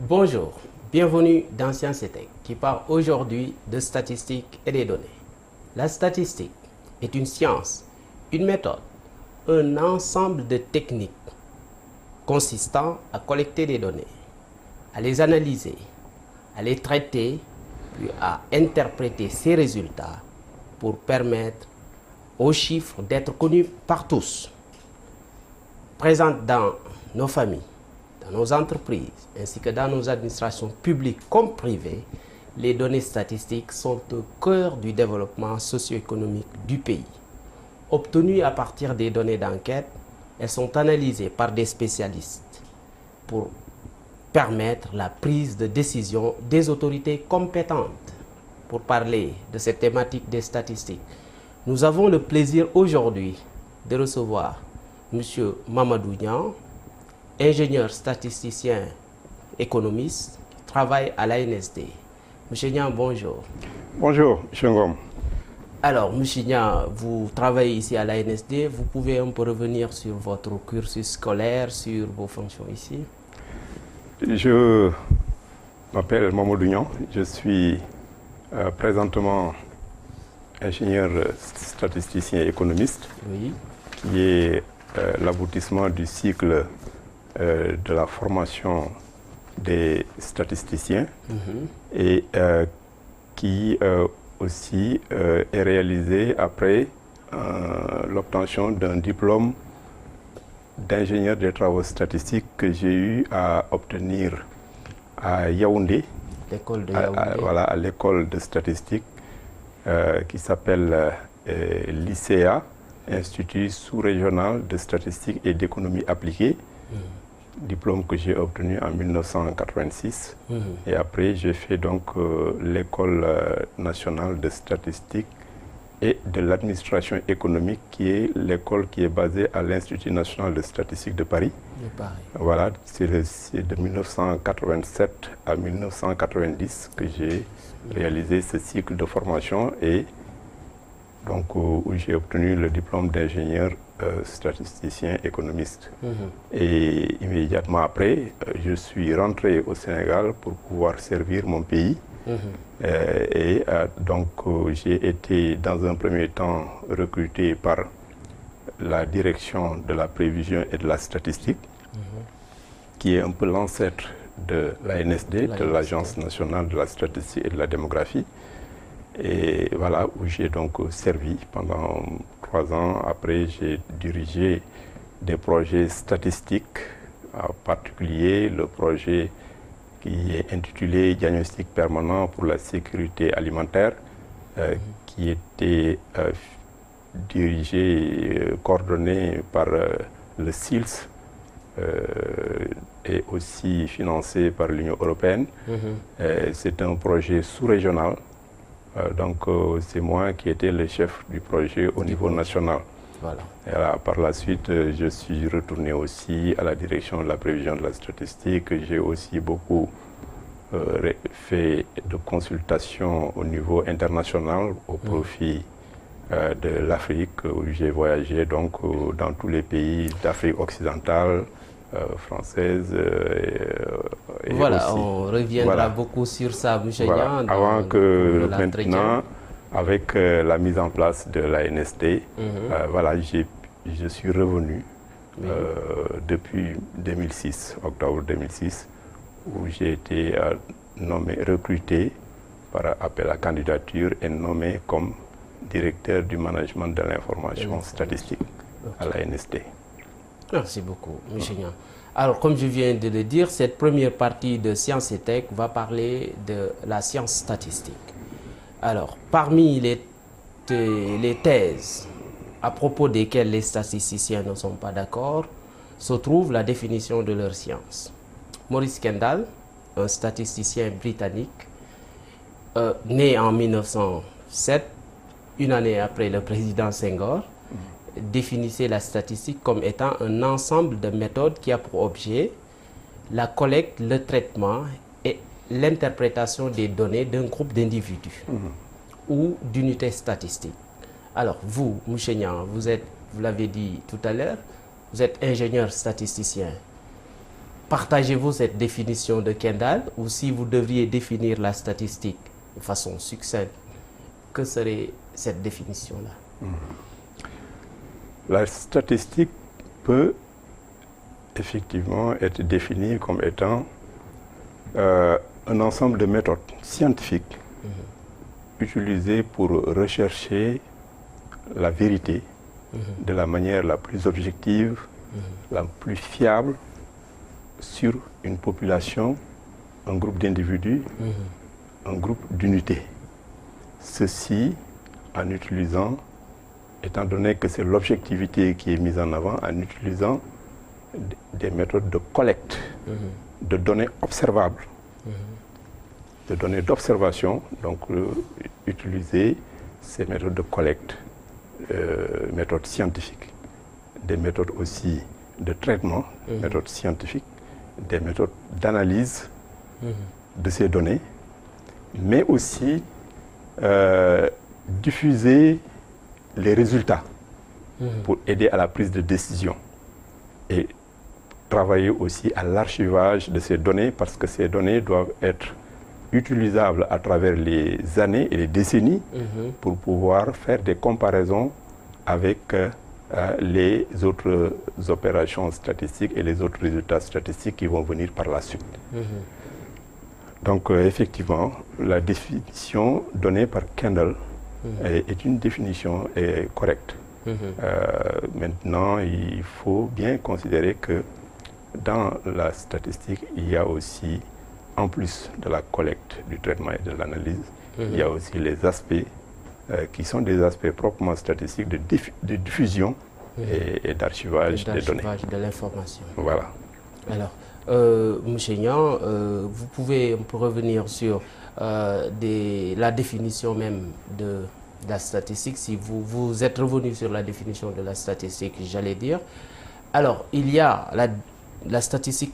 Bonjour, bienvenue dans Science et Tech qui parle aujourd'hui de statistiques et des données. La statistique est une science, une méthode, un ensemble de techniques consistant à collecter des données, à les analyser, à les traiter, puis à interpréter ces résultats pour permettre aux chiffres d'être connus par tous. Présentes dans nos familles, dans nos entreprises, ainsi que dans nos administrations publiques comme privées, les données statistiques sont au cœur du développement socio-économique du pays. Obtenues à partir des données d'enquête, elles sont analysées par des spécialistes pour permettre la prise de décision des autorités compétentes. Pour parler de cette thématique des statistiques, nous avons le plaisir aujourd'hui de recevoir M. Mamadou Niang, ingénieur statisticien économiste, qui travaille à l'ANSD. M. Niang, bonjour. Bonjour, M. Ngom. Alors, M. Niang, vous travaillez ici à l'ANSD. Vous pouvez un peu revenir sur votre cursus scolaire, sur vos fonctions ici? Je m'appelle Mamadou Niang. Je suis présentement ingénieur statisticien économiste, Oui. qui est l'aboutissement du cycle de la formation des statisticiens et qui aussi est réalisé après l'obtention d'un diplôme d'ingénieur des travaux statistiques que j'ai eu à obtenir à Yaoundé, à l'école de statistique qui s'appelle l'ICA, Institut sous-régional de statistique et d'économie appliquée, diplôme que j'ai obtenu en 1986. Et après, j'ai fait donc l'école nationale de statistique et de l'administration économique, qui est l'école qui est basée à l'Institut national de statistique de Paris. Voilà, c'est de 1987 à 1990 que j'ai réalisé ce cycle de formation et donc où j'ai obtenu le diplôme d'ingénieur statisticien économiste. Et immédiatement après, je suis rentré au Sénégal pour pouvoir servir mon pays. Donc j'ai été dans un premier temps recruté par la direction de la prévision et de la statistique, qui est un peu l'ancêtre de l'ANSD, de l'Agence nationale de la statistique et de la démographie. Et voilà où j'ai donc servi pendant 3 ans. Après, j'ai dirigé des projets statistiques, en particulier le projet qui est intitulé Diagnostic permanent pour la sécurité alimentaire, qui était dirigé, coordonné par le SILS et aussi financé par l'Union européenne. C'est un projet sous-régional. Donc c'est moi qui étais le chef du projet au niveau national. Voilà. Et là, par la suite, je suis retourné aussi à la direction de la prévision de la statistique. J'ai aussi beaucoup fait de consultations au niveau international au profit de l'Afrique, où j'ai voyagé donc dans tous les pays d'Afrique occidentale, française. Et voilà, aussi, on reviendra beaucoup sur ça, M. Niang. Avant que maintenant, avec la mise en place de l'ANSD, voilà, je suis revenu depuis 2006, octobre 2006, où j'ai été recruté par appel à candidature et nommé comme directeur du management de l'information statistique à l'ANSD. Merci beaucoup, M. Niang. Alors, comme je viens de le dire, cette première partie de Science et Tech va parler de la science statistique. Alors, parmi les thèses à propos desquelles les statisticiens ne sont pas d'accord, se trouve la définition de leur science. Maurice Kendall, un statisticien britannique, né en 1907, une année après le président Senghor, définissait la statistique comme étant un ensemble de méthodes qui a pour objet la collecte, le traitement et l'interprétation des données d'un groupe d'individus ou d'unités statistiques. Alors, vous, Mouché Niang, vous l'avez dit tout à l'heure, vous êtes ingénieur statisticien. Partagez-vous cette définition de Kendall, ou si vous devriez définir la statistique de façon succincte, que serait cette définition-là? La statistique peut effectivement être définie comme étant un ensemble de méthodes scientifiques utilisées pour rechercher la vérité de la manière la plus objective, la plus fiable sur une population, un groupe d'individus, un groupe d'unités. Ceci en utilisant, étant donné que c'est l'objectivité qui est mise en avant, en utilisant des méthodes de collecte de données observables, de données d'observation, donc utiliser ces méthodes de collecte, méthodes scientifiques, des méthodes aussi de traitement, méthodes scientifiques, des méthodes d'analyse de ces données, mais aussi diffuser les résultats pour aider à la prise de décision et travailler aussi à l'archivage de ces données, parce que ces données doivent être utilisables à travers les années et les décennies pour pouvoir faire des comparaisons avec les autres opérations statistiques et les autres résultats statistiques qui vont venir par la suite. Donc effectivement, la définition donnée par Kendall est une définition correcte. Maintenant, il faut bien considérer que dans la statistique, il y a aussi, en plus de la collecte, du traitement et de l'analyse, il y a aussi les aspects qui sont des aspects proprement statistiques de diffusion et d'archivage des données. De l'information. Voilà. Alors, Mouché Niang, vous pouvez un peu revenir sur la définition même de la statistique, si vous êtes revenu sur la définition de la statistique, j'allais dire. Alors, il y a la statistique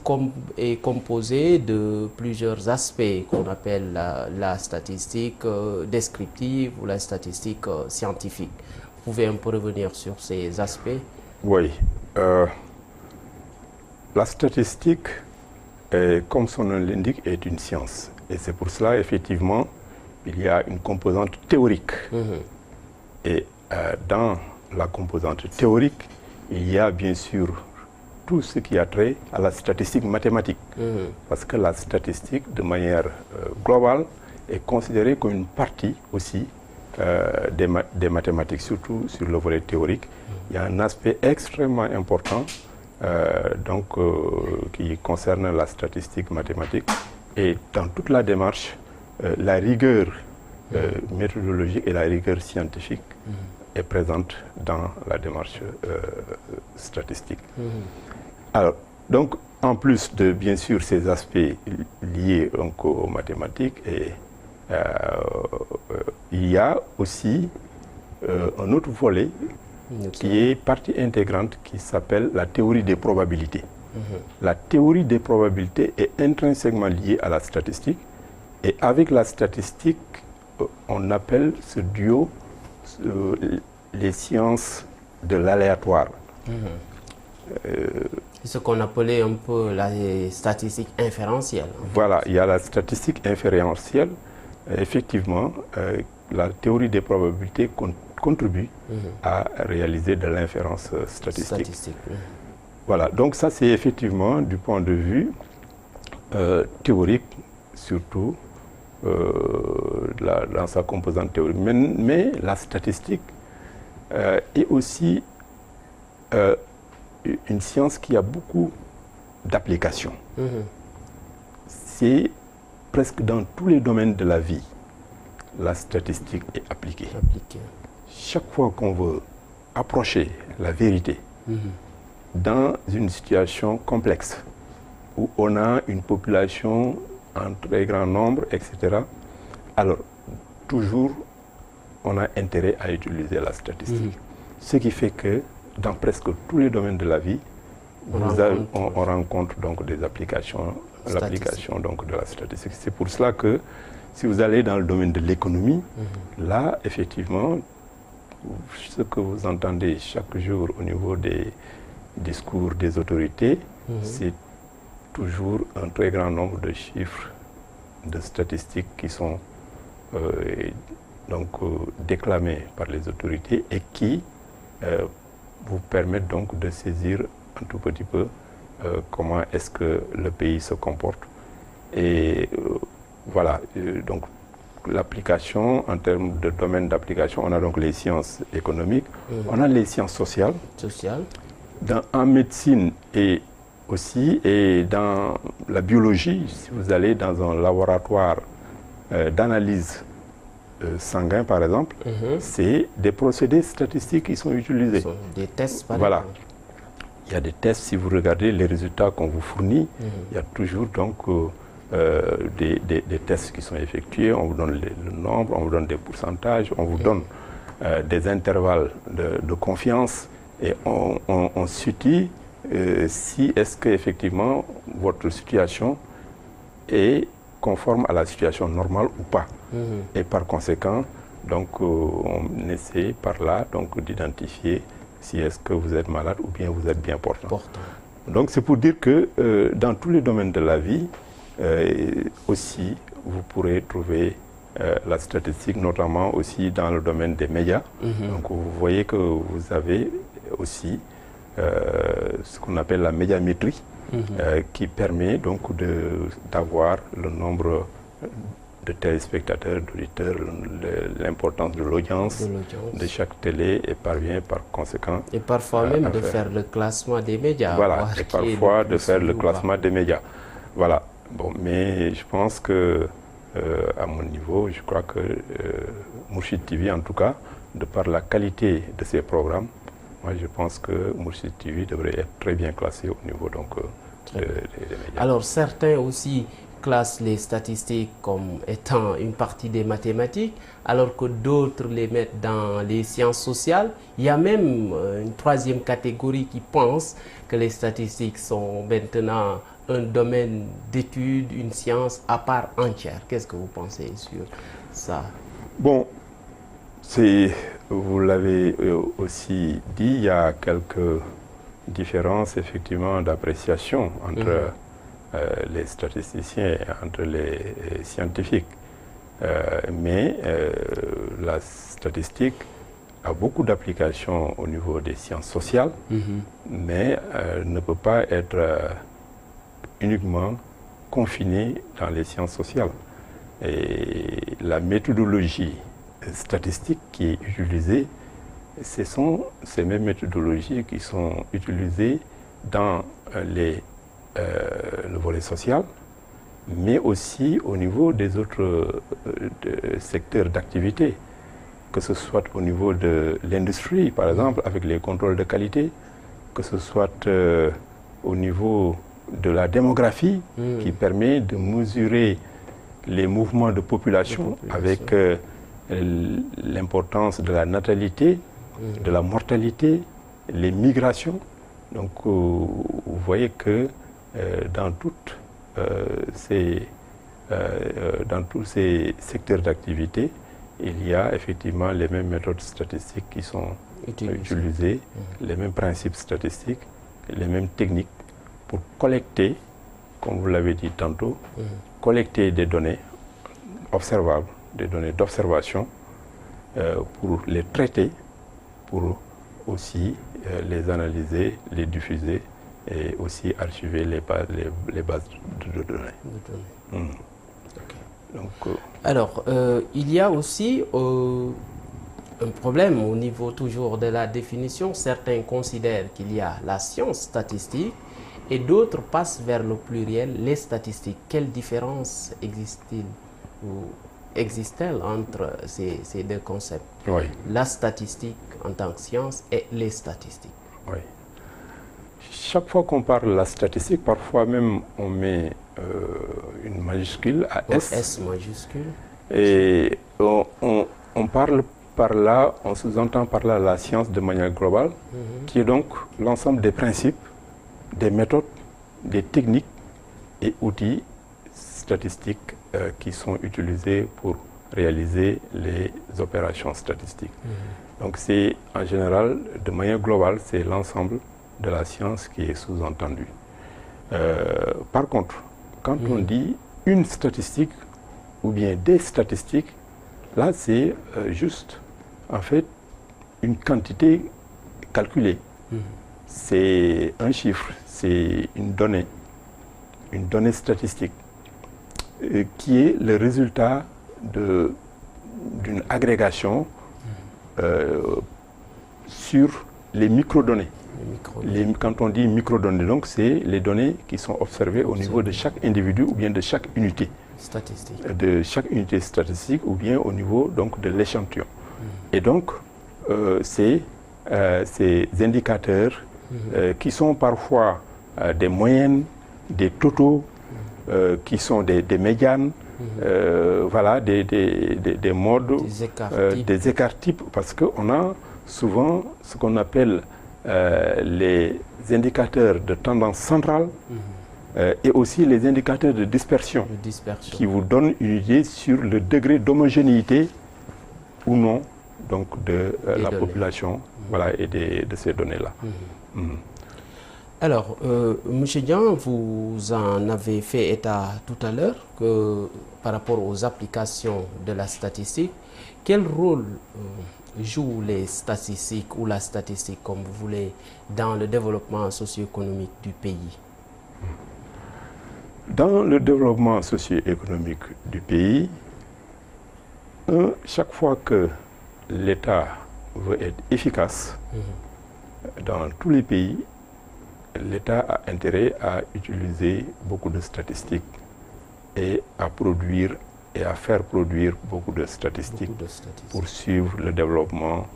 est composée de plusieurs aspects qu'on appelle la statistique descriptive ou la statistique scientifique. Vous pouvez un peu revenir sur ces aspects? Oui. La statistique, comme son nom l'indique, est une science. Et c'est pour cela, effectivement, il y a une composante théorique. Et dans la composante théorique, il y a bien sûr tout ce qui a trait à la statistique mathématique. Parce que la statistique, de manière globale, est considérée comme une partie aussi des mathématiques, surtout sur le volet théorique. Il y a un aspect extrêmement important qui concerne la statistique mathématique. Et dans toute la démarche, la rigueur méthodologique et la rigueur scientifique est présente dans la démarche statistique. Alors, donc, en plus de, bien sûr, ces aspects liés donc, aux mathématiques, il y a aussi un autre volet qui est partie intégrante qui s'appelle la théorie des probabilités. La théorie des probabilités est intrinsèquement liée à la statistique, et avec la statistique, on appelle ce duo les sciences de l'aléatoire. Ce qu'on appelait un peu la statistique inférentielle. Voilà, il y a la statistique inférentielle. Effectivement, la théorie des probabilités contribue à réaliser de l'inférence statistique. Voilà, donc ça c'est effectivement du point de vue théorique, surtout dans sa composante théorique. Mais la statistique est aussi une science qui a beaucoup d'applications. C'est presque dans tous les domaines de la vie, la statistique est appliquée. Chaque fois qu'on veut approcher la vérité dans une situation complexe, où on a une population en très grand nombre, etc., alors toujours on a intérêt à utiliser la statistique. Ce qui fait que dans presque tous les domaines de la vie, on rencontre donc des applications l'application donc de la statistique. C'est pour cela que si vous allez dans le domaine de l'économie, là, effectivement, ce que vous entendez chaque jour au niveau des discours des autorités, c'est toujours un très grand nombre de chiffres, de statistiques qui sont déclamés par les autorités et qui vous permettent donc de saisir un tout petit peu comment est-ce que le pays se comporte. Et voilà, donc l'application, en termes de domaine d'application, on a donc les sciences économiques, on a les sciences sociales. En médecine et dans la biologie, si vous allez dans un laboratoire d'analyse sanguin, par exemple, c'est des procédés statistiques qui sont utilisés. Des tests, par exemple. Il y a des tests, si vous regardez les résultats qu'on vous fournit, il y a toujours donc des tests qui sont effectués, on vous donne le nombre, on vous donne des pourcentages, on vous donne des intervalles de confiance et on situe si est-ce qu'effectivement votre situation est conforme à la situation normale ou pas. Et par conséquent, donc, on essaie par là d'identifier si est-ce que vous êtes malade ou bien vous êtes bien portant. Donc c'est pour dire que dans tous les domaines de la vie, aussi, vous pourrez trouver la statistique, notamment aussi dans le domaine des médias. Donc vous voyez que vous avez aussi ce qu'on appelle la médiamétrie, qui permet donc d'avoir le nombre de téléspectateurs, d'auditeurs, l'importance de l'audience de chaque télé et parvient par conséquent. Et parfois même de faire le classement des médias. Voilà, et parfois de faire le classement des médias. Voilà. Bon, mais je pense que, à mon niveau, je crois que Mourchid TV, en tout cas, de par la qualité de ses programmes, moi je pense que Mourchid TV devrait être très bien classé au niveau donc, des médias. Alors certains aussi classent les statistiques comme étant une partie des mathématiques, alors que d'autres les mettent dans les sciences sociales. Il y a même une troisième catégorie qui pense que les statistiques sont maintenant un domaine d'étude, une science à part entière. Qu'est-ce que vous pensez sur ça? Bon, vous l'avez aussi dit, il y a quelques différences effectivement d'appréciation entre les statisticiens et entre les scientifiques. Mais la statistique a beaucoup d'applications au niveau des sciences sociales, mais ne peut pas être uniquement confinée dans les sciences sociales. Et la méthodologie statistique qui est utilisée, ce sont ces mêmes méthodologies qui sont utilisées dans le volet social, mais aussi au niveau des autres secteurs d'activité, que ce soit au niveau de l'industrie, par exemple, avec les contrôles de qualité, que ce soit au niveau de la démographie, qui permet de mesurer les mouvements de population avec l'importance de la natalité, de la mortalité, les migrations. Donc vous voyez que dans tous ces secteurs d'activité, il y a effectivement les mêmes méthodes statistiques qui sont utilisées, les mêmes principes statistiques, les mêmes techniques pour collecter, comme vous l'avez dit tantôt, collecter des données observables, des données d'observation, pour les traiter, pour aussi les analyser, les diffuser et aussi archiver les bases de données. Donc, alors, il y a aussi un problème au niveau toujours de la définition. Certains considèrent qu'il y a la science statistique et d'autres passent vers le pluriel, les statistiques. Quelle différence existe-t-il ou existe-t-elle entre ces deux concepts? La statistique en tant que science et les statistiques. Oui. Chaque fois qu'on parle de la statistique, parfois même on met une majuscule à S. S majuscule. Et on parle par là, on sous-entend par là la science de manière globale, qui est donc l'ensemble des principes, des méthodes, des techniques et outils statistiques qui sont utilisés pour réaliser les opérations statistiques. Donc c'est en général, de manière globale, c'est l'ensemble de la science qui est sous-entendu. Par contre, quand on dit une statistique ou bien des statistiques, là c'est juste en fait une quantité calculée. C'est un chiffre, c'est une donnée statistique qui est le résultat d'une agrégation sur les microdonnées. Quand on dit microdonnées, donc c'est les données qui sont observées au niveau de chaque individu ou bien de chaque unité statistique. De chaque unité statistique ou bien au niveau donc de l'échantillon. Et donc ces indicateurs qui sont parfois des moyennes, des totaux, qui sont des médianes, voilà, des modes, des écarts types, parce qu'on a souvent ce qu'on appelle les indicateurs de tendance centrale et aussi les indicateurs de dispersion, qui vous donnent une idée sur le degré d'homogénéité ou non donc de la population, voilà, et de ces données-là. Alors, M. Dian, vous en avez fait état tout à l'heure que par rapport aux applications de la statistique, quel rôle jouent les statistiques ou la statistique, comme vous voulez, dans le développement socio-économique du pays? Dans le développement socio-économique du pays, chaque fois que l'État veut être efficace, dans tous les pays, l'État a intérêt à utiliser beaucoup de statistiques et à produire et à faire produire beaucoup de statistiques pour suivre le développement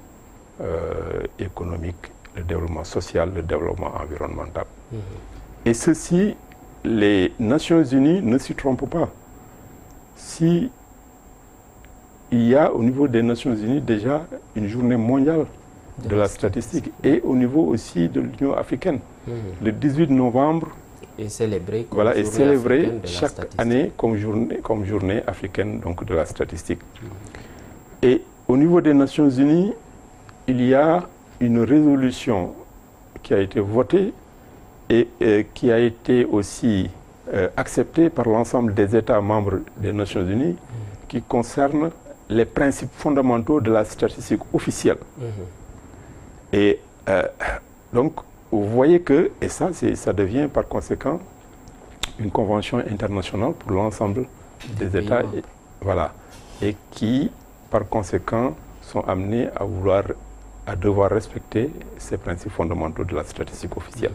économique, le développement social, le développement environnemental. Et ceci, les Nations Unies ne s'y trompent pas. Si il y a au niveau des Nations Unies déjà une journée mondiale de la statistique et au niveau aussi de l'Union africaine. Le 18 novembre est célébré, voilà, est célébré chaque année comme journée africaine donc, de la statistique. Et au niveau des Nations Unies, il y a une résolution qui a été votée et qui a été aussi acceptée par l'ensemble des États membres des Nations Unies qui concerne les principes fondamentaux de la statistique officielle. Et donc, vous voyez que, et ça devient par conséquent une convention internationale pour l'ensemble des États, et, voilà, et qui, par conséquent, sont amenés à devoir respecter ces principes fondamentaux de la statistique officielle.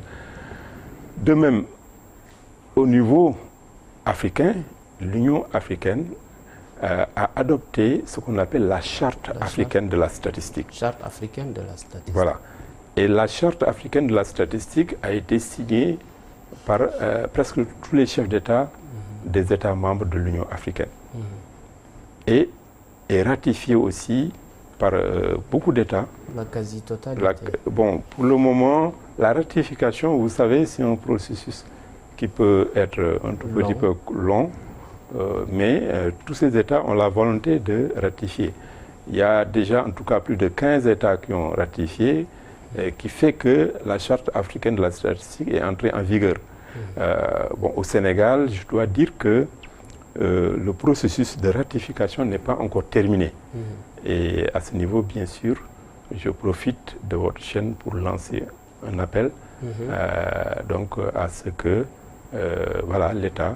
De même, au niveau africain, l'Union africaine a adopté ce qu'on appelle la charte africaine de la statistique. Charte africaine de la statistique. Voilà. Et la charte africaine de la statistique a été signée par presque tous les chefs d'État des États membres de l'Union africaine. Et est ratifiée aussi par beaucoup d'États. La quasi-totalité. Bon, pour le moment, la ratification, vous savez, c'est un processus qui peut être un tout petit peu long. Mais tous ces États ont la volonté de ratifier. Il y a déjà en tout cas plus de 15 États qui ont ratifié, qui fait que la Charte africaine de la statistique est entrée en vigueur. Bon, au Sénégal, je dois dire que le processus de ratification n'est pas encore terminé. Et à ce niveau, bien sûr, je profite de votre chaîne pour lancer un appel donc, à ce que voilà, l'État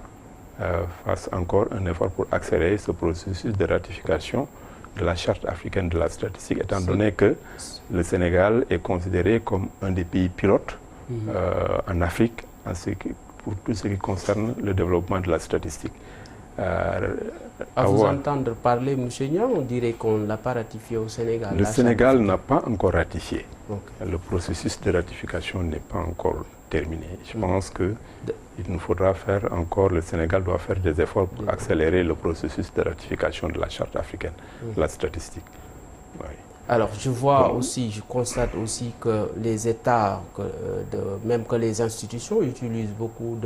fasse encore un effort pour accélérer ce processus de ratification de la Charte africaine de la statistique, étant donné que le Sénégal est considéré comme un des pays pilotes en Afrique pour tout ce qui concerne le développement de la statistique. À vous entendre parler, M. Niang, on dirait qu'on ne l'a pas ratifié au Sénégal. Le Sénégal n'a pas encore ratifié. Le processus de ratification n'est pas encore terminé. Je pense qu'il nous faudra faire encore, le Sénégal doit faire des efforts pour accélérer le processus de ratification de la Charte africaine, de la statistique. Oui. Alors, je vois aussi, je constate aussi que les États, même que les institutions utilisent beaucoup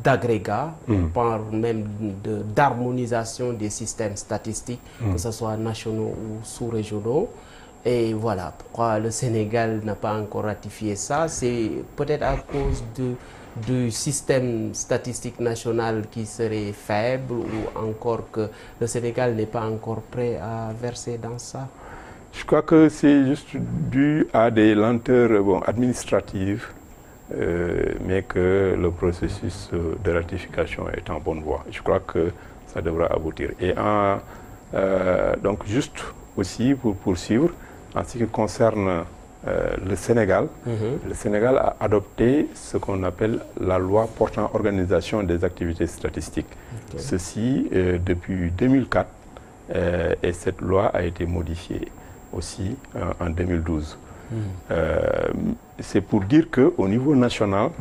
d'agrégats, on parle même d'harmonisation des systèmes statistiques, que ce soit nationaux ou sous-régionaux. Et voilà pourquoi le Sénégal n'a pas encore ratifié ça. C'est peut-être à cause du système statistique national qui serait faible, ou encore que le Sénégal n'est pas encore prêt à verser dans ça. Je crois que c'est juste dû à des lenteurs administratives, mais que le processus de ratification est en bonne voie. Je crois que ça devra aboutir. Et donc juste aussi pour poursuivre, en ce qui concerne le Sénégal, le Sénégal a adopté ce qu'on appelle la loi portant organisation des activités statistiques. Ceci depuis 2004, et cette loi a été modifiée aussi en 2012. C'est pour dire qu'au niveau national,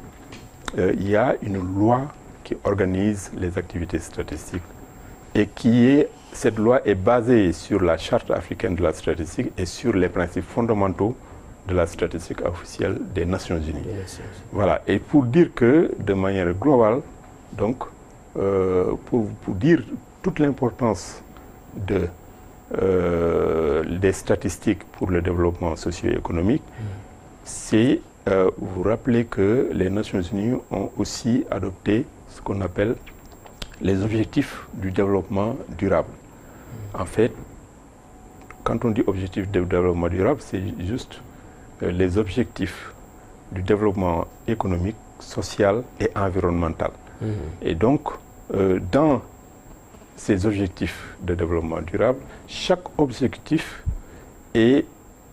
il y a une loi qui organise les activités statistiques et cette loi est basée sur la Charte africaine de la statistique et sur les principes fondamentaux de la statistique officielle des Nations Unies. Voilà. Et pour dire que, de manière globale, donc, pour dire toute l'importance des statistiques pour le développement socio-économique, c'est vous rappeler que les Nations Unies ont aussi adopté ce qu'on appelle les objectifs du développement durable. En fait, quand on dit objectifs de développement durable, c'est juste les objectifs du développement économique, social et environnemental. Et donc, dans ces objectifs de développement durable, chaque objectif est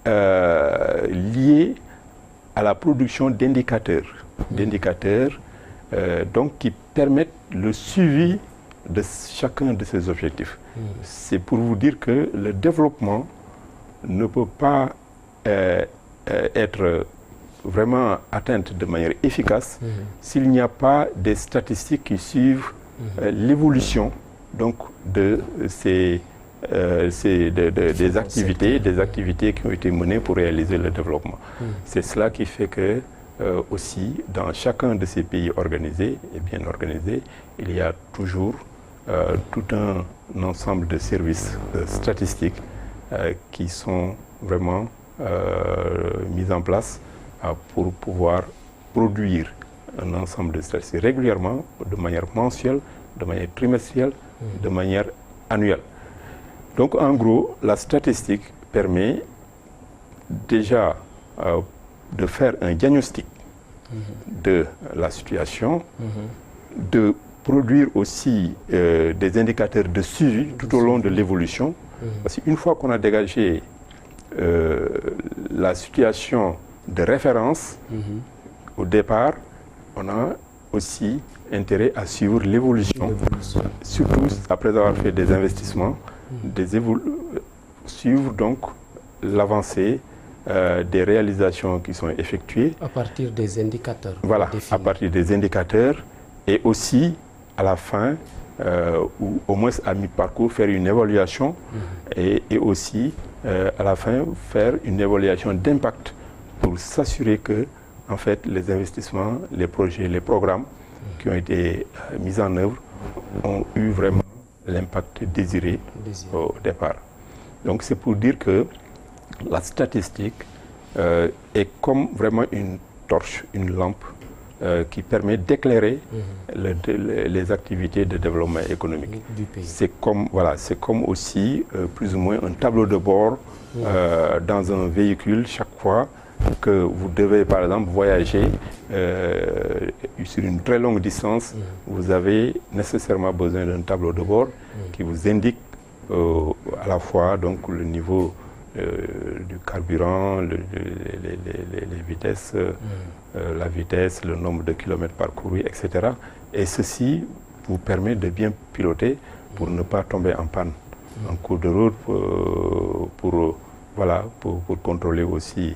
lié à la production d'indicateurs, donc qui permettent le suivi de chacun de ces objectifs. C'est pour vous dire que le développement ne peut pas être vraiment atteint de manière efficace s'il n'y a pas des statistiques qui suivent l'évolution donc des activités qui ont été menées pour réaliser le développement. C'est cela qui fait que aussi dans chacun de ces pays organisés et bien organisés, il y a toujours tout un ensemble de services statistiques qui sont vraiment mis en place pour pouvoir produire un ensemble de statistiques régulièrement, de manière mensuelle, de manière trimestrielle, de manière annuelle. Donc en gros, la statistique permet déjà de faire un diagnostic de la situation, de produire aussi des indicateurs de suivi tout au long de l'évolution. Parce qu'une fois qu'on a dégagé la situation de référence au départ, on a aussi intérêt à suivre l'évolution, surtout après avoir fait des investissements, suivre donc l'avancée des réalisations qui sont effectuées. À partir des indicateurs. Voilà, à partir des indicateurs et aussi à la fin, ou au moins à mi-parcours, faire une évaluation et aussi à la fin faire une évaluation d'impact pour s'assurer que en fait, les investissements, les projets, les programmes qui ont été mis en œuvre ont eu vraiment l'impact désiré au départ. Donc c'est pour dire que la statistique est comme vraiment une torche, une lampe qui permet d'éclairer les activités de développement économique. C'est comme, voilà, c'est comme aussi plus ou moins un tableau de bord dans un véhicule chaque fois que vous devez par exemple voyager sur une très longue distance, vous avez nécessairement besoin d'un tableau de bord qui vous indique à la fois donc, le niveau du carburant, les vitesses, la vitesse, le nombre de kilomètres parcourus, etc. Et ceci vous permet de bien piloter pour ne pas tomber en panne en cours de route, pour contrôler aussi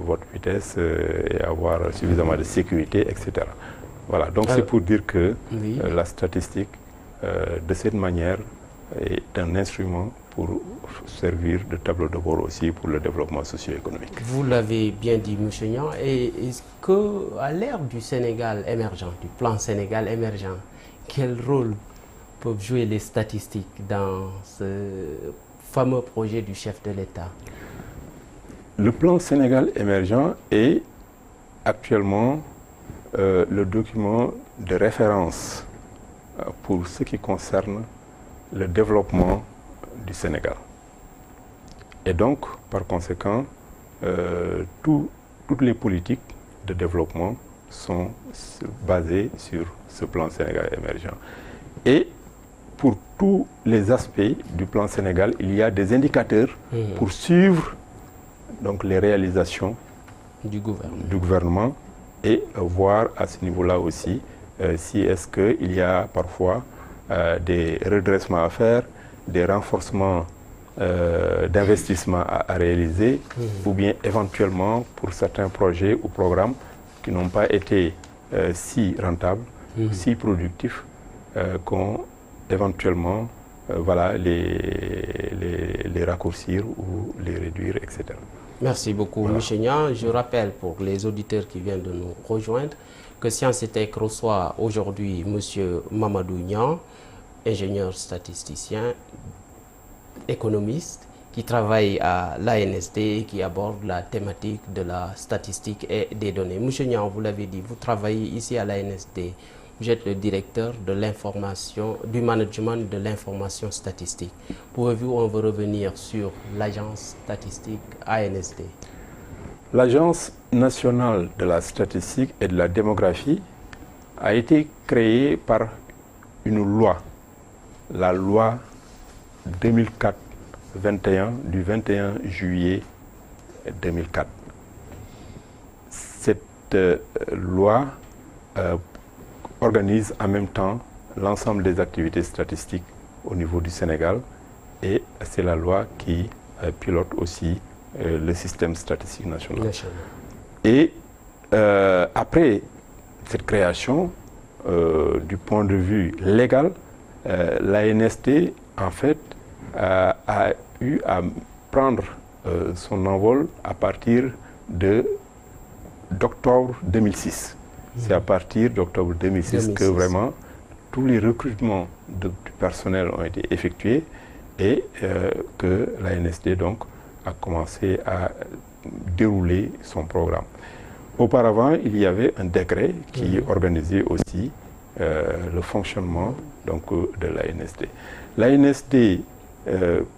votre vitesse et avoir suffisamment de sécurité, etc. Voilà, donc c'est pour dire que la statistique, de cette manière, est un instrument pour servir de tableau de bord aussi pour le développement socio-économique. Vous l'avez bien dit, M. Niang, et est-ce qu'à l'ère du Sénégal émergent, du plan Sénégal émergent, quel rôle peuvent jouer les statistiques dans ce fameux projet du chef de l'État? Le plan Sénégal émergent est actuellement le document de référence pour ce qui concerne le développement du Sénégal. Et donc, par conséquent, toutes les politiques de développement sont basées sur ce plan Sénégal émergent. Et pour tous les aspects du plan Sénégal, il y a des indicateurs pour suivre donc, les réalisations du gouvernement et voir à ce niveau-là aussi si est-ce qu'il y a parfois des redressements à faire, des renforcements d'investissement à réaliser, ou bien éventuellement pour certains projets ou programmes qui n'ont pas été si rentables, si productifs, qu'on éventuellement voilà, les raccourcir ou les réduire, etc. Merci beaucoup, voilà. M. Niang. Je rappelle pour les auditeurs qui viennent de nous rejoindre que Science et Tech reçoit aujourd'hui M. Mamadou Niang, ingénieur statisticien, économiste, qui travaille à l'ANSD et qui aborde la thématique de la statistique et des données. M. Niang, vous l'avez dit, vous travaillez ici à l'ANSD. Vous êtes le directeur de l'information, du management de l'information statistique. Pouvez-vous revenir sur l'agence statistique ANSD? L'Agence nationale de la statistique et de la démographie a été créée par une loi, la loi 2004-21 du 21 juillet 2004. Cette loi organise en même temps l'ensemble des activités statistiques au niveau du Sénégal et c'est la loi qui pilote aussi le système statistique national. Et après cette création, du point de vue légal, l'ANSD en fait a eu à prendre son envol à partir d'octobre 2006. C'est à partir d'octobre 2006 que vraiment tous les recrutements du personnel ont été effectués et que l'ANSD donc a commencé à dérouler son programme. Auparavant, il y avait un décret qui organisait aussi le fonctionnement donc, de l'ANSD. L'ANSD,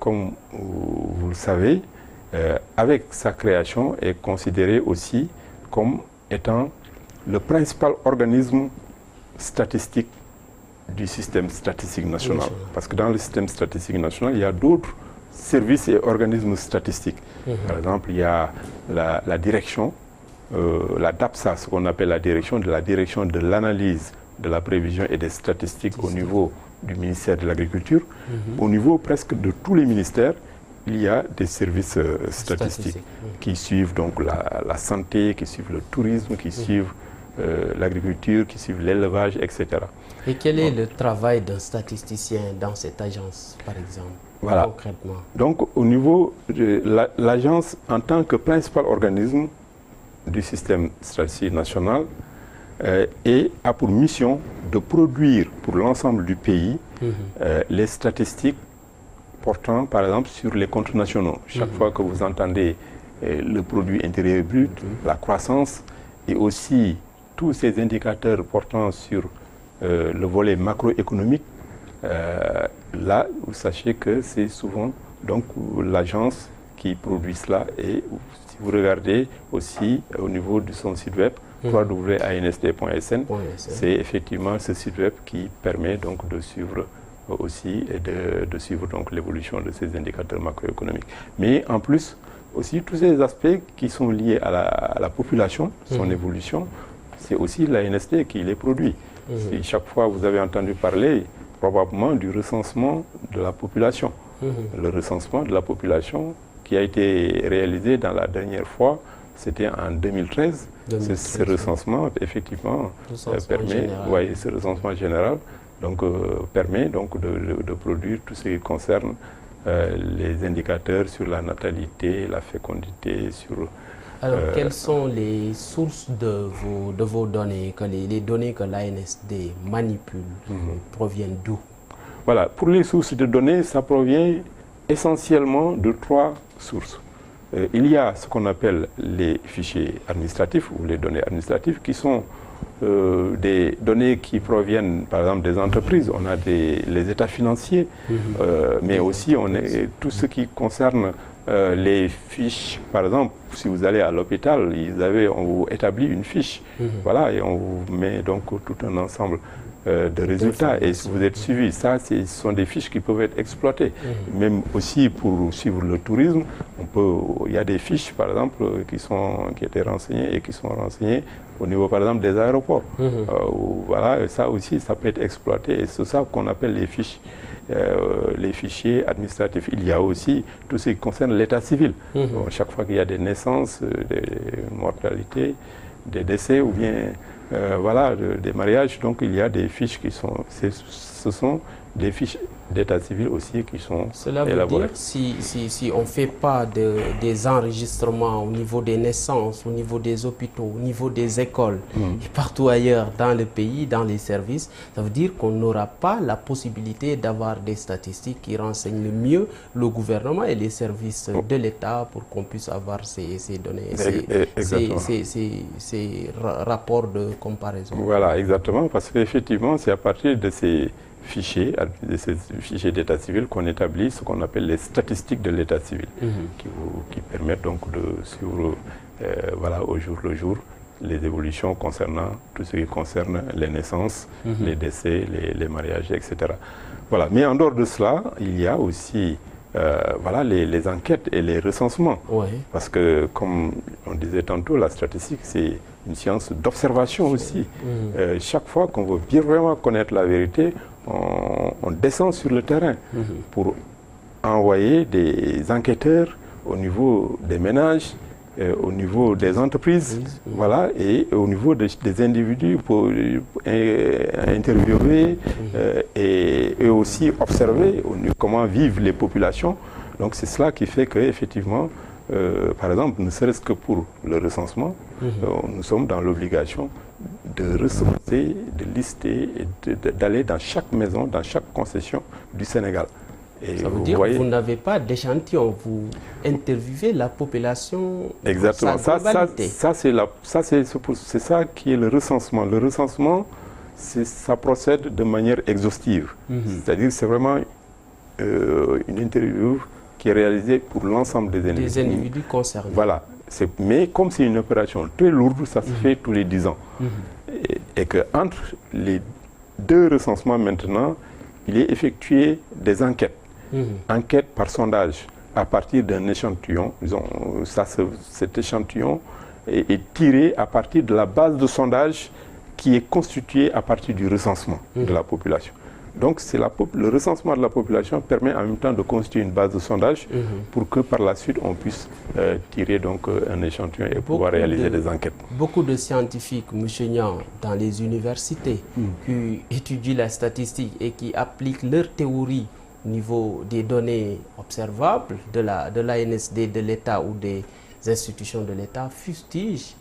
comme vous le savez, avec sa création, est considéré aussi comme étant le principal organisme statistique du système statistique national. Parce que dans le système statistique national, il y a d'autres services et organismes statistiques. Par exemple, il y a la direction, la DAPSA, ce qu'on appelle la direction de l'analyse, de la prévision et des statistiques au niveau du ministère de l'Agriculture. Au niveau presque de tous les ministères, il y a des services statistiques qui suivent donc la santé, qui suivent le tourisme, qui suivent l'agriculture, qui suivent l'élevage, etc. Et quel est le travail d'un statisticien dans cette agence, par exemple, concrètement? Donc, au niveau de l'agence, en tant que principal organisme du système statistique national, a pour mission de produire pour l'ensemble du pays les statistiques portant, par exemple, sur les comptes nationaux. Chaque fois que vous entendez le produit intérieur brut, la croissance, et aussi tous ces indicateurs portant sur le volet macroéconomique, là, vous sachez que c'est souvent donc l'agence qui produit cela. Et si vous regardez aussi au niveau de son site web, www.ansd.sn, c'est effectivement ce site web qui permet donc de suivre aussi et de suivre donc l'évolution de ces indicateurs macroéconomiques. Mais en plus, aussi tous ces aspects qui sont liés à la population, son évolution, c'est aussi l'ANSD qui les produit. Et chaque fois, vous avez entendu parler probablement du recensement de la population. Le recensement de la population qui a été réalisé dans la dernière fois, c'était en 2013. Ce recensement, effectivement, permet, ce recensement général, donc, permet donc de produire tout ce qui concerne les indicateurs sur la natalité, la fécondité, sur... Alors, quelles sont les sources de vos données, les données que l'ANSD manipule, proviennent d'où? Voilà, pour les sources de données, ça provient essentiellement de 3 sources. Il y a ce qu'on appelle les fichiers administratifs ou les données administratives qui sont des données qui proviennent par exemple des entreprises. On a les états financiers, mais aussi tout ce qui concerne les fiches. Par exemple, si vous allez à l'hôpital, on vous établit une fiche, voilà, et on vous met donc tout un ensemble de résultats, et si vous êtes suivi, ce sont des fiches qui peuvent être exploitées. Même aussi pour suivre le tourisme, il y a des fiches par exemple qui étaient renseignées et qui sont renseignées au niveau par exemple des aéroports. Voilà, et ça aussi ça peut être exploité, et c'est ça qu'on appelle les fichiers administratifs. Il y a aussi tout ce qui concerne l'état civil. Chaque fois qu'il y a des naissances, des mortalités, des décès ou bien voilà, des mariages, donc il y a des fiches qui sont... Ce sont des fiches d'état civil aussi qui sont Cela veut élaborées. dire, si on ne fait pas des enregistrements au niveau des naissances, au niveau des hôpitaux, au niveau des écoles et partout ailleurs dans le pays, dans les services, ça veut dire qu'on n'aura pas la possibilité d'avoir des statistiques qui renseignent le mieux le gouvernement et les services de l'État pour qu'on puisse avoir ces données, ces rapports de comparaison. Voilà, exactement, parce qu'effectivement, c'est à partir de ces fichiers d'état civil qu'on établit ce qu'on appelle les statistiques de l'état civil, qui permettent donc de suivre voilà, au jour le jour les évolutions concernant tout ce qui concerne les naissances, les décès, les mariages, etc. Voilà. Mais en dehors de cela, il y a aussi voilà, les enquêtes et les recensements. Parce que, comme on disait tantôt, la statistique, c'est une science d'observation aussi. Chaque fois qu'on veut bien vraiment connaître la vérité, on descend sur le terrain pour envoyer des enquêteurs au niveau des ménages, au niveau des entreprises, voilà, et au niveau des individus pour interviewer et aussi observer comment vivent les populations. Donc c'est cela qui fait qu'effectivement, par exemple, ne serait-ce que pour le recensement, nous sommes dans l'obligation de recenser, de lister et d'aller dans chaque maison, dans chaque concession du Sénégal. Et ça veut dire que vous n'avez pas d'échantillon, vous interviewez la population. Exactement. Dans sa globalité. C'est ça qui est le recensement. Le recensement, ça procède de manière exhaustive. C'est-à-dire c'est vraiment une interview qui est réalisée pour l'ensemble des individus. Des individus concernés. Voilà. Mais comme c'est une opération très lourde, ça se fait tous les 10 ans. Et qu'entre les 2 recensements maintenant, il est effectué des enquêtes. Enquête par sondage à partir d'un échantillon. Cet échantillon est tiré à partir de la base de sondage qui est constituée à partir du recensement de la population. Donc le recensement de la population permet en même temps de constituer une base de sondage pour que par la suite on puisse tirer donc un échantillon et pouvoir réaliser des enquêtes. Beaucoup de scientifiques, M. Niang, dans les universités qui étudient la statistique et qui appliquent leur théorie au niveau des données observables de l'ANSD, de l'État ou des institutions de l'État, fustigent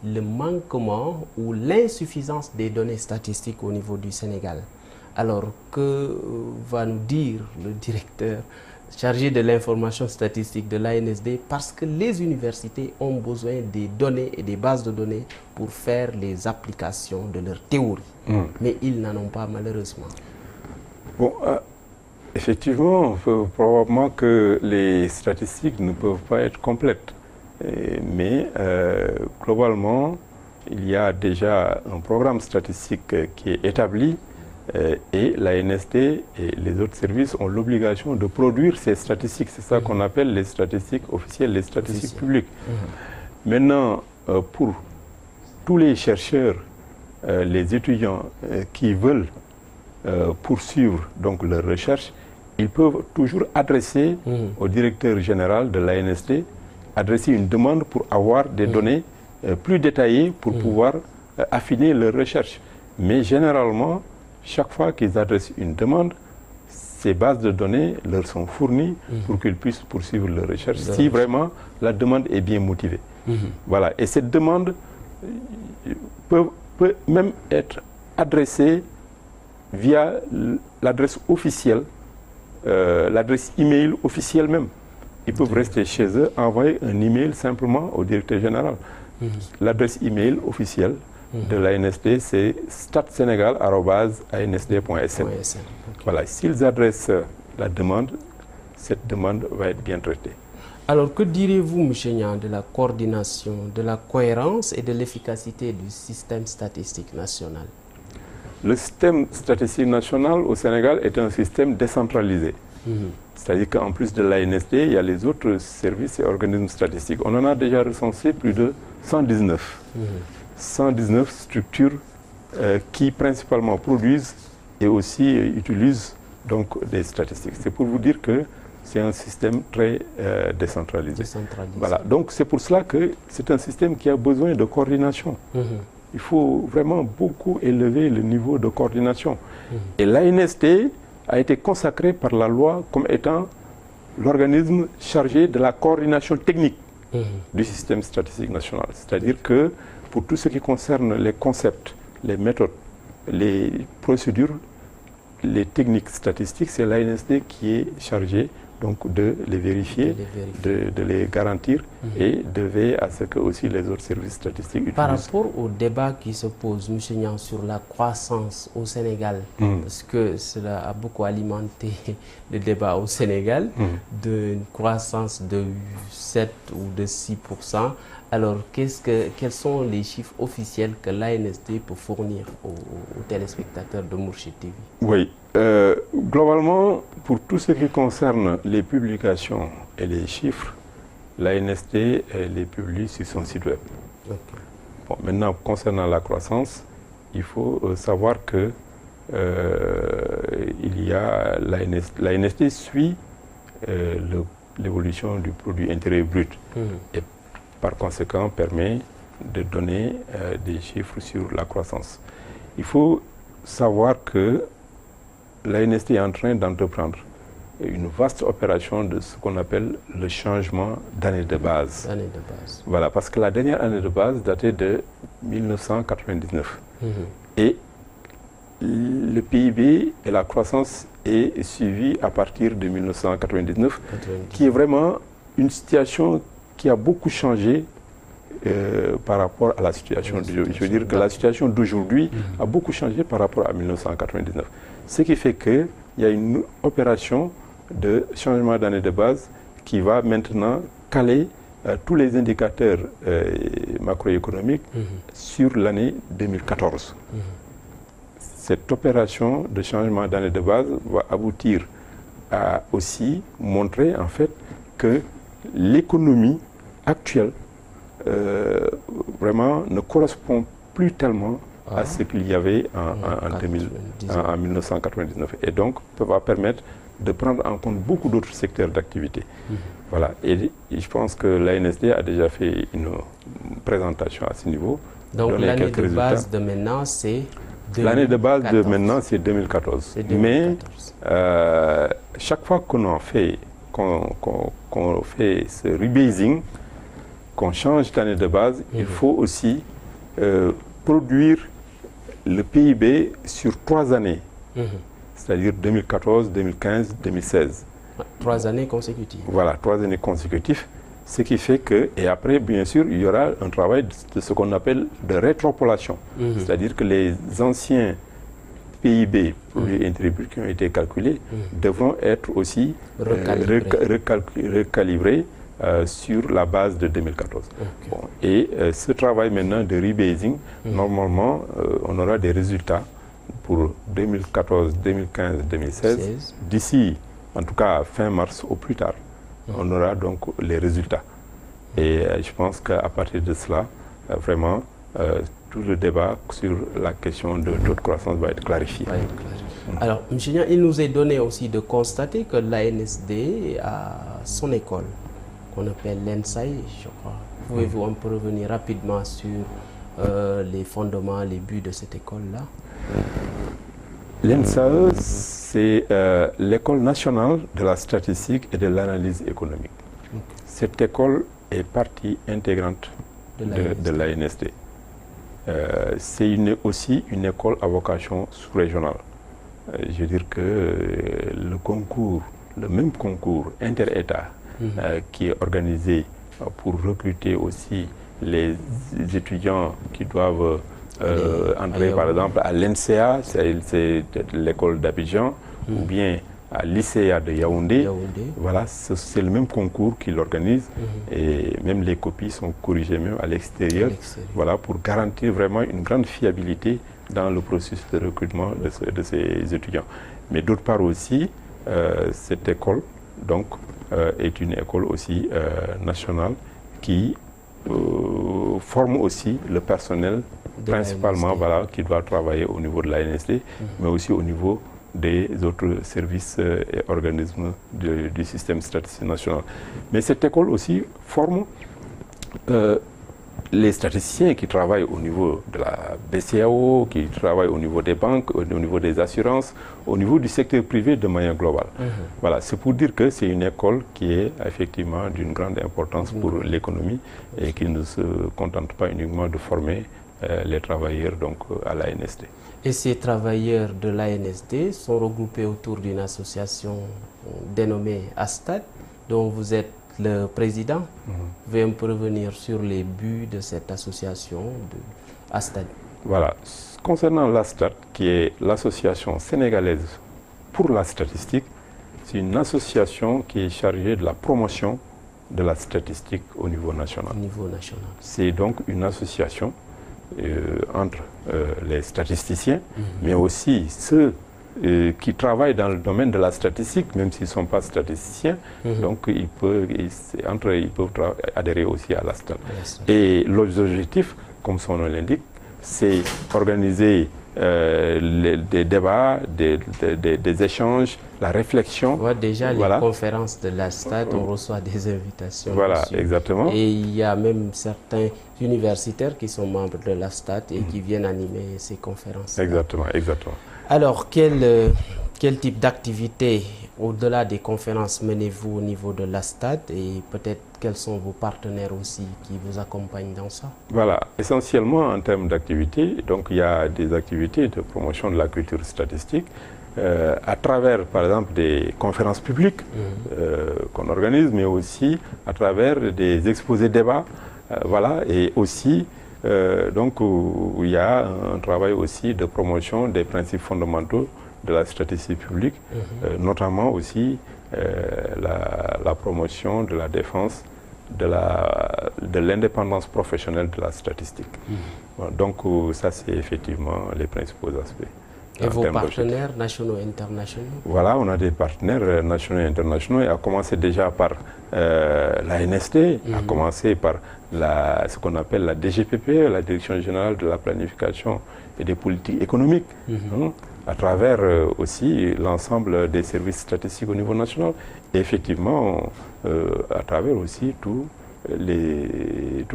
le manquement ou l'insuffisance des données statistiques au niveau du Sénégal. Alors, que va nous dire le directeur chargé de l'information statistique de l'ANSD? Parce que les universités ont besoin des données et des bases de données pour faire les applications de leur théorie. Mais ils n'en ont pas, malheureusement. Bon, effectivement, probablement que les statistiques ne peuvent pas être complètes. Mais globalement, il y a déjà un programme statistique qui est établi. Et l'ANSD et les autres services ont l'obligation de produire ces statistiques. C'est ça qu'on appelle les statistiques officielles, les statistiques publiques. Maintenant, pour tous les chercheurs, les étudiants qui veulent poursuivre donc leurs recherches, ils peuvent toujours adresser au directeur général de l'ANSD, adresser une demande pour avoir des données plus détaillées pour pouvoir affiner leurs recherches. Mais généralement, chaque fois qu'ils adressent une demande, ces bases de données leur sont fournies pour qu'ils puissent poursuivre leur recherche si vraiment la demande est bien motivée. Voilà. Et cette demande peut même être adressée via l'adresse officielle, l'adresse email officielle même. Ils peuvent rester chez eux, envoyer un email simplement au directeur général. L'adresse email officielle de l'ANSD, c'est statsenegal@ansd.sn. Voilà, s'ils adressent la demande, cette demande va être bien traitée. Alors, que direz-vous, M. Niang, de la coordination, de la cohérence et de l'efficacité du système statistique national? Le système statistique national au Sénégal est un système décentralisé. C'est-à-dire qu'en plus de l'ANSD, il y a les autres services et organismes statistiques. On en a déjà recensé plus de 119. 119 structures qui principalement produisent et aussi utilisent donc des statistiques. C'est pour vous dire que c'est un système très décentralisé. Voilà. Donc c'est pour cela que c'est un système qui a besoin de coordination. Il faut vraiment beaucoup élever le niveau de coordination. Et l'ANSD a été consacré par la loi comme étant l'organisme chargé de la coordination technique du système statistique national. C'est-à-dire que pour tout ce qui concerne les concepts, les méthodes, les procédures, les techniques statistiques, c'est l'ANSD qui est chargé donc de les vérifier, de les garantir et de veiller à ce que aussi les autres services statistiques utilisent. Par rapport au débat qui se pose, M. Niang, sur la croissance au Sénégal, parce que cela a beaucoup alimenté le débat au Sénégal, d'une croissance de 7 ou de 6%. Alors, quels sont les chiffres officiels que l'ANSD peut fournir aux téléspectateurs de Mourchid TV? Oui, globalement, pour tout ce qui concerne les publications et les chiffres, l'ANSD les publie sur son site web. Bon, maintenant, concernant la croissance, il faut savoir que l'ANSD suit l'évolution du produit intérieur brut. Et par conséquent, permet de donner des chiffres sur la croissance. Il faut savoir que l'ANSD est en train d'entreprendre une vaste opération de ce qu'on appelle le changement d'année de base. Voilà, parce que la dernière année de base datait de 1999. Et le PIB et la croissance est suivi à partir de 1999, qui est vraiment une situation qui a beaucoup changé par rapport à la situation d'aujourd'hui. Je veux dire que la situation d'aujourd'hui a beaucoup changé par rapport à 1999. Ce qui fait qu'il y a une opération de changement d'année de base qui va maintenant caler tous les indicateurs macroéconomiques sur l'année 2014. Cette opération de changement d'année de base va aboutir à aussi montrer en fait que l'économie actuelle vraiment ne correspond plus tellement à ce qu'il y avait en 1999. Et donc, ça va permettre de prendre en compte beaucoup d'autres secteurs d'activité. Voilà. Et je pense que l'ANSD a déjà fait une présentation à ce niveau. Donc, l'année de base de maintenant, c'est 2014. L'année de base de maintenant, c'est 2014. Mais chaque fois qu'on fait ce rebasing, qu'on change d'année de base, il faut aussi produire le PIB sur 3 années, c'est-à-dire 2014, 2015, 2016. 3 années consécutives. Voilà, 3 années consécutives, ce qui fait que, et après, bien sûr, il y aura un travail de ce qu'on appelle de rétropolation, c'est-à-dire que les anciens PIB, produits intérieurs bruts qui ont été calculés, devront être aussi recalibrés sur la base de 2014. Bon, et ce travail maintenant de rebasing, normalement, on aura des résultats pour 2014, 2015, 2016. D'ici, en tout cas, fin mars au plus tard, on aura donc les résultats. Et je pense qu'à partir de cela, vraiment, tout le débat sur la question de taux de croissance va être clarifié. Alors, M. Niang, il nous est donné aussi de constater que l'ANSD a son école, qu'on appelle l'ENSAE, je crois. Pouvez-vous un peu revenir rapidement sur les fondements, les buts de cette école-là? L'ENSAE, C'est l'École nationale de la statistique et de l'analyse économique. Okay. Cette école est partie intégrante de l'ANSD. C'est aussi une école à vocation sous-régionale. Je veux dire que le même concours inter-État qui est organisé pour recruter aussi les étudiants qui doivent entrer par exemple à l'NCA, c'est l'école d'Abidjan, ou bien à l'ICA de Yaoundé. Voilà, c'est le même concours qui l'organise et même les copies sont corrigées même à l'extérieur, voilà, pour garantir vraiment une grande fiabilité dans le processus de recrutement de ces étudiants. Mais d'autre part aussi, cette école donc, est une école aussi nationale qui forme aussi le personnel principalement voilà, qui doit travailler au niveau de l'ANSD, mais aussi au niveau des autres services et organismes du système statistique national. Mais cette école aussi forme les statisticiens qui travaillent au niveau de la BCAO, qui travaillent au niveau des banques, au niveau des assurances, au niveau du secteur privé de manière globale. Voilà, c'est pour dire que c'est une école qui est effectivement d'une grande importance pour l'économie et qui ne se contente pas uniquement de former les travailleurs donc, à l'ANSD. Et ces travailleurs de l'ANSD sont regroupés autour d'une association dénommée ASTAD, dont vous êtes le président. Veuillez me revenir sur les buts de cette association de ASTAD. Voilà. Concernant l'ASTAD, qui est l'association sénégalaise pour la statistique, c'est une association qui est chargée de la promotion de la statistique au niveau national. C'est donc une association entre les statisticiens, mais aussi ceux qui travaillent dans le domaine de la statistique, même s'ils ne sont pas statisticiens, donc ils peuvent adhérer aussi à l'ASTAD. Et l'objectif, comme son nom l'indique, c'est organiser des débats, des échanges, la réflexion. On voit déjà les conférences de l'ASTAD, on reçoit des invitations. Voilà, dessus. exactement. Et il y a même certains universitaires qui sont membres de l'ASTAD et qui viennent animer ces conférences. Exactement, exactement. Alors, quel type d'activité, au-delà des conférences, menez-vous au niveau de l'ASTAD et peut-être quels sont vos partenaires aussi qui vous accompagnent dans ça? Voilà, essentiellement en termes d'activités, donc il y a des activités de promotion de la culture statistique à travers, par exemple, des conférences publiques qu'on organise, mais aussi à travers des exposés débats, voilà, et aussi donc il y a un travail aussi de promotion des principes fondamentaux de la statistique publique, notamment aussi la promotion de la défense de l'indépendance professionnelle de la statistique. Voilà, donc ça c'est effectivement les principaux aspects. Et vos partenaires nationaux et internationaux? Voilà, on a des partenaires nationaux et internationaux, et à commencer déjà par l'ANSD, à commencer par ce qu'on appelle la DGPP, la Direction Générale de la Planification et des Politiques Économiques, à travers aussi l'ensemble des services statistiques au niveau national, et effectivement à travers aussi tous les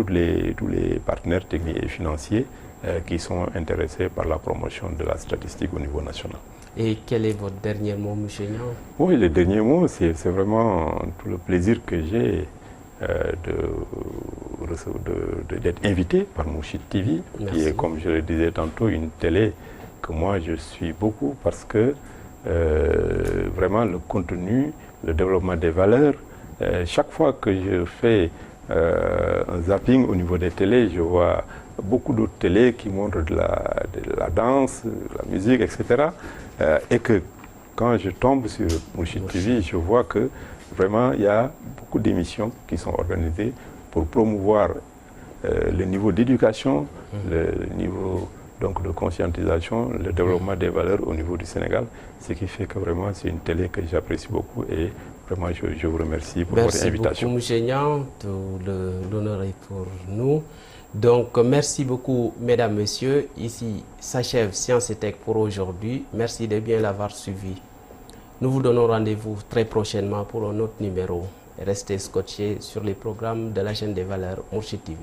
partenaires techniques et financiers qui sont intéressés par la promotion de la statistique au niveau national. Et quel est votre dernier mot, M. Niang? Oui, le dernier mot, c'est vraiment tout le plaisir que j'ai d'être invité par Mourchid TV, qui est, comme je le disais tantôt, une télé que moi je suis beaucoup parce que vraiment le contenu, le développement des valeurs, chaque fois que je fais un zapping au niveau des télés, je vois beaucoup d'autres télés qui montrent de la danse, de la musique, etc. Et que quand je tombe sur Mourchid TV, je vois que vraiment il y a beaucoup d'émissions qui sont organisées pour promouvoir le niveau d'éducation, le niveau donc, de conscientisation, le développement des valeurs au niveau du Sénégal, ce qui fait que vraiment c'est une télé que j'apprécie beaucoup et vraiment je vous remercie pour votre invitation. Merci beaucoup, M. Niang, l'honneur est pour nous. Donc, merci beaucoup, mesdames, messieurs. Ici s'achève Science et Tech pour aujourd'hui. Merci de bien l'avoir suivi. Nous vous donnons rendez-vous très prochainement pour un autre numéro. Restez scotchés sur les programmes de la chaîne des valeurs Mourchid TV.